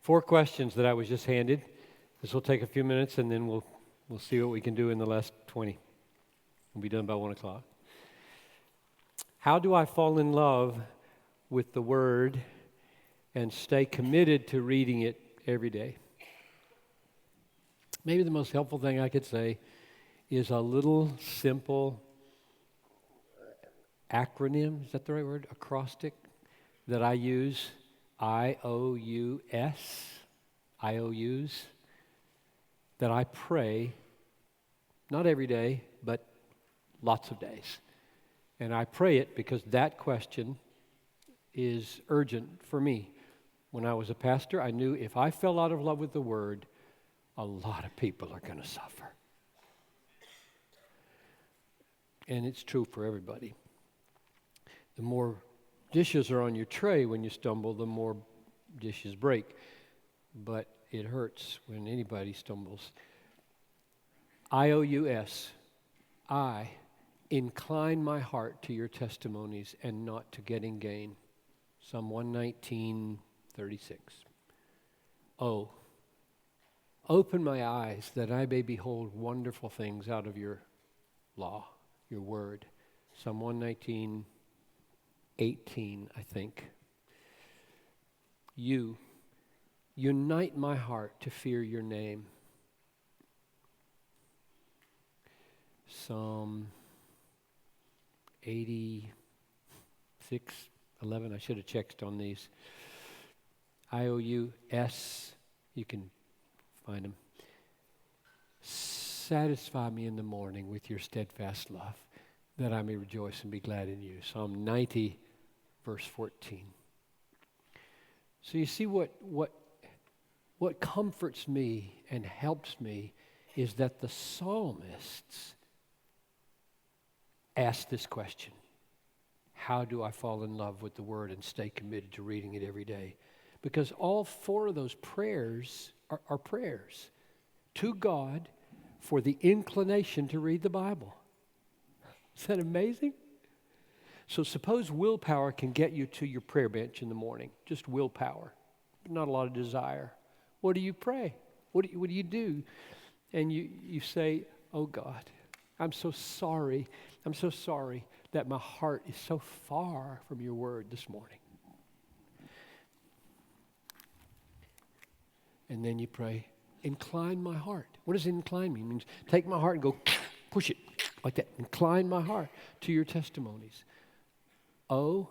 4 questions that I was just handed. This will take a few minutes, and then we'll see what we can do in the last 20. We'll be done by 1 o'clock. How do I fall in love with the Word and stay committed to reading it every day? Maybe the most helpful thing I could say is a little simple acronym, is that the right word? Acrostic that I use, IOUs, that I pray, not every day, but lots of days. And I pray it because that question is urgent for me. When I was a pastor, I knew if I fell out of love with the Word, a lot of people are going to suffer. And it's true for everybody. The more dishes are on your tray when you stumble, the more dishes break. But it hurts when anybody stumbles. IOUS, I incline my heart to your testimonies and not to getting gain. Psalm 119:36. O, open my eyes that I may behold wonderful things out of your law, your word. Psalm 119:18, I think. You unite my heart to fear your name. Psalm 86:11. I should have checked on these. IOUS, you can find them. Satisfy me in the morning with your steadfast love, that I may rejoice and be glad in you. Psalm 90:14. So you see what comforts me and helps me is that the psalmists ask this question: how do I fall in love with the Word and stay committed to reading it every day? Because all 4 of those prayers are prayers to God for the inclination to read the Bible. Is that amazing? So suppose willpower can get you to your prayer bench in the morning. Just willpower, not a lot of desire. What do you pray? What do you do? And you say, oh God, I'm so sorry. I'm so sorry that my heart is so far from your word this morning. And then you pray, incline my heart. What does incline mean? It means take my heart and go push it like that. Incline my heart to your testimonies. Oh,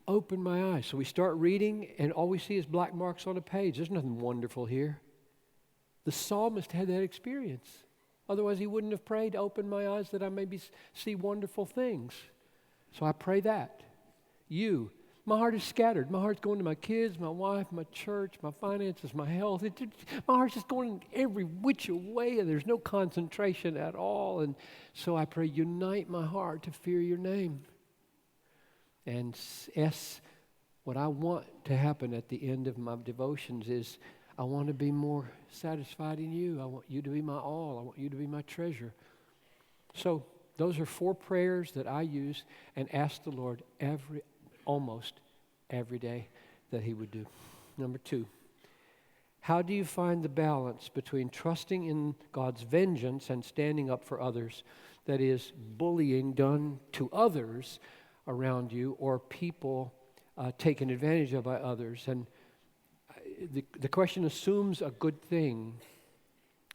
open my eyes. So we start reading and all we see is black marks on a page. There's nothing wonderful here. The psalmist had that experience. Otherwise he wouldn't have prayed, open my eyes that I may see wonderful things. So I pray that. My heart is scattered. My heart's going to my kids, my wife, my church, my finances, my health. My heart's just going every which way, and there's no concentration at all. And so I pray, unite my heart to fear your name. And what I want to happen at the end of my devotions is I want to be more satisfied in you. I want you to be my all. I want you to be my treasure. So those are 4 prayers that I use and ask the Lord almost every day that he would do. Number 2, how do you find the balance between trusting in God's vengeance and standing up for others? That is, bullying done to others around you or people taken advantage of by others. And the question assumes a good thing,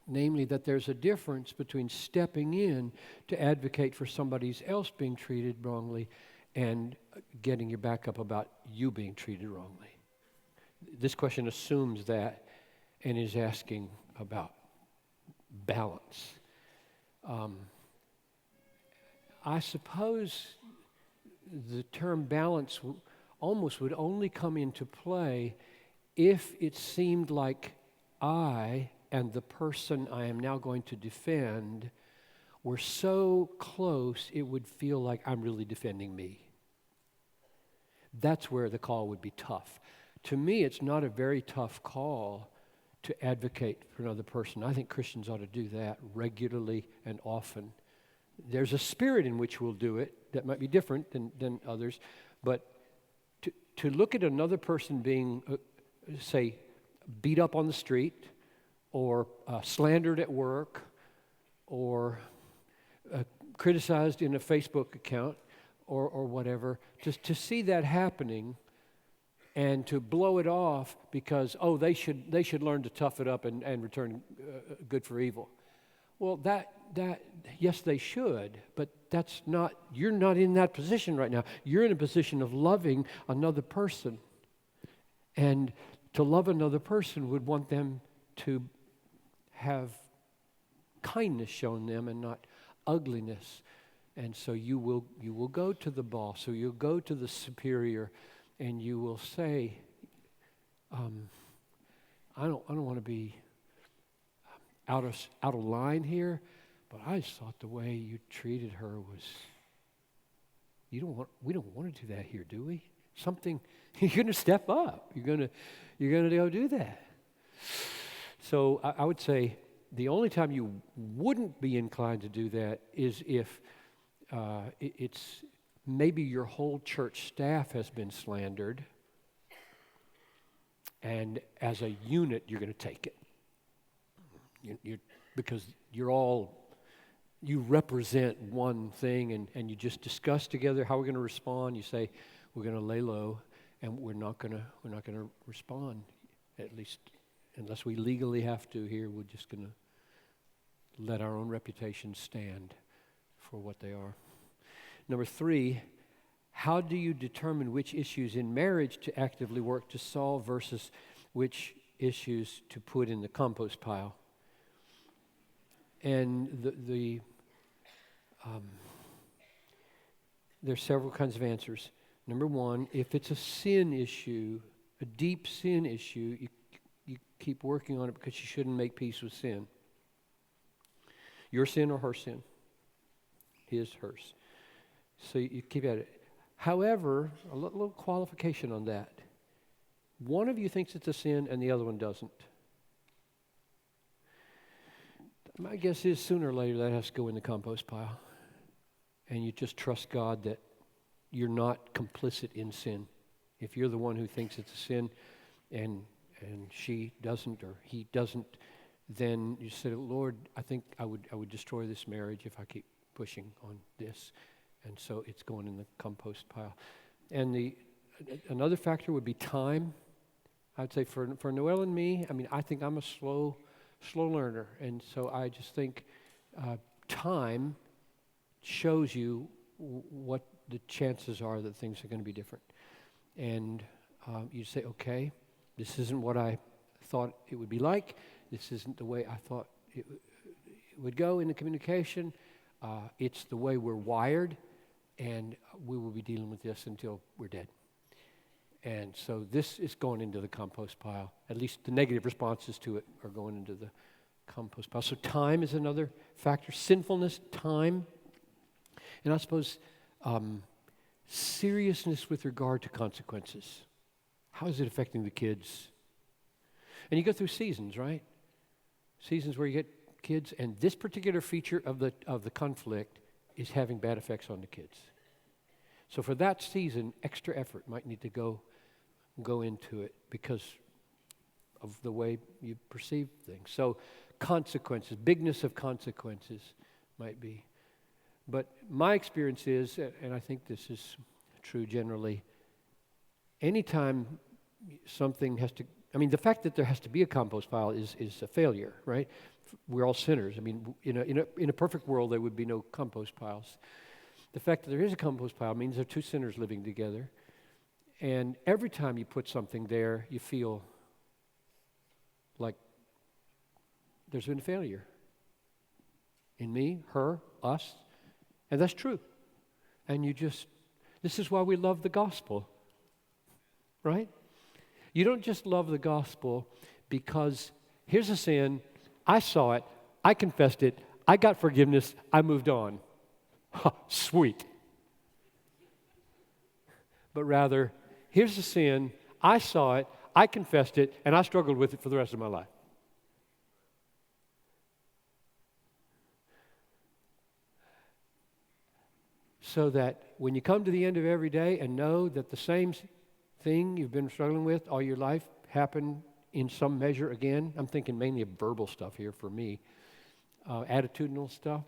namely that there's a difference between stepping in to advocate for somebody else being treated wrongly and getting your back up about you being treated wrongly. This question assumes that and is asking about balance. I suppose the term balance almost would only come into play if it seemed like I and the person I am now going to defend were so close it would feel like I'm really defending me. That's where the call would be tough. To me, it's not a very tough call to advocate for another person. I think Christians ought to do that regularly and often. There's a spirit in which we'll do it that might be different than others, but to look at another person being, say, beat up on the street, or slandered at work, or criticized in a Facebook account, or whatever, just to see that happening and to blow it off because, they should learn to tough it up and return good for evil. Well, that yes, they should, but you're not in that position right now. You're in a position of loving another person. And to love another person would want them to have kindness shown them and not ugliness. And so you will go to the boss, or you'll go to the superior, and you will say, I don't want to be out of line here, but I just thought the way you treated her was. We don't want to do that here, do we? You're going to step up. You're going to go do that. So I would say the only time you wouldn't be inclined to do that is if it's maybe your whole church staff has been slandered, and as a unit you're going to take it. Because you represent one thing, and you just discuss together how we're going to respond. You say we're going to lay low, and we're not going to respond, at least unless we legally have to. Here, we're just going to let our own reputation stand for what they are. Number 3, how do you determine which issues in marriage to actively work to solve versus which issues to put in the compost pile? And there's several kinds of answers. Number 1, if it's a sin issue, a deep sin issue, you keep working on it because you shouldn't make peace with sin. Your sin or her sin? His, hers. So you keep at it. However, a little qualification on that. One of you thinks it's a sin and the other one doesn't. My guess is sooner or later that has to go in the compost pile. And you just trust God that you're not complicit in sin. If you're the one who thinks it's a sin and she doesn't or he doesn't, then you say, Lord, I think I would destroy this marriage if I keep pushing on this. And so it's going in the compost pile. And another factor would be time. I'd say for Noelle and me, I think I'm a slow learner. And so I just think time shows you what the chances are that things are going to be different. And you say, okay, this isn't what I thought it would be like. This isn't the way I thought it would go in the communication. It's the way we're wired, and we will be dealing with this until we're dead. And so this is going into the compost pile. At least the negative responses to it are going into the compost pile. So time is another factor. Sinfulness, time. And I suppose seriousness with regard to consequences. How is it affecting the kids? And you go through seasons, right? Seasons where you get kids, and this particular feature of the conflict is having bad effects on the kids. So for that season, extra effort might need to go into it because of the way you perceive things. So consequences, bigness of consequences might be. But my experience is, and I think this is true generally, anytime something has to, the fact that there has to be a compost pile is a failure, right? We're all sinners. In a perfect world, there would be no compost piles. The fact that there is a compost pile means there are two sinners living together. And every time you put something there, you feel like there's been a failure. In me, her, us. And that's true. And this is why we love the gospel, right? You don't just love the gospel because here's a sin, I saw it, I confessed it, I got forgiveness, I moved on. Sweet. But rather, here's a sin, I saw it, I confessed it, and I struggled with it for the rest of my life. So that when you come to the end of every day and know that the same thing you've been struggling with all your life happened in some measure, again, I'm thinking mainly of verbal stuff here for me, attitudinal stuff.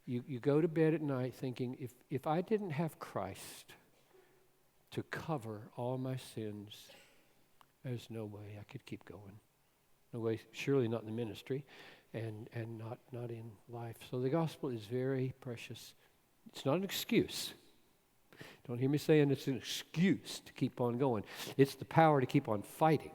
You go to bed at night thinking, if I didn't have Christ to cover all my sins, there's no way I could keep going. No way, surely not in the ministry and not in life. So the gospel is very precious. It's not an excuse. Don't hear me saying it's an excuse to keep on going. It's the power to keep on fighting.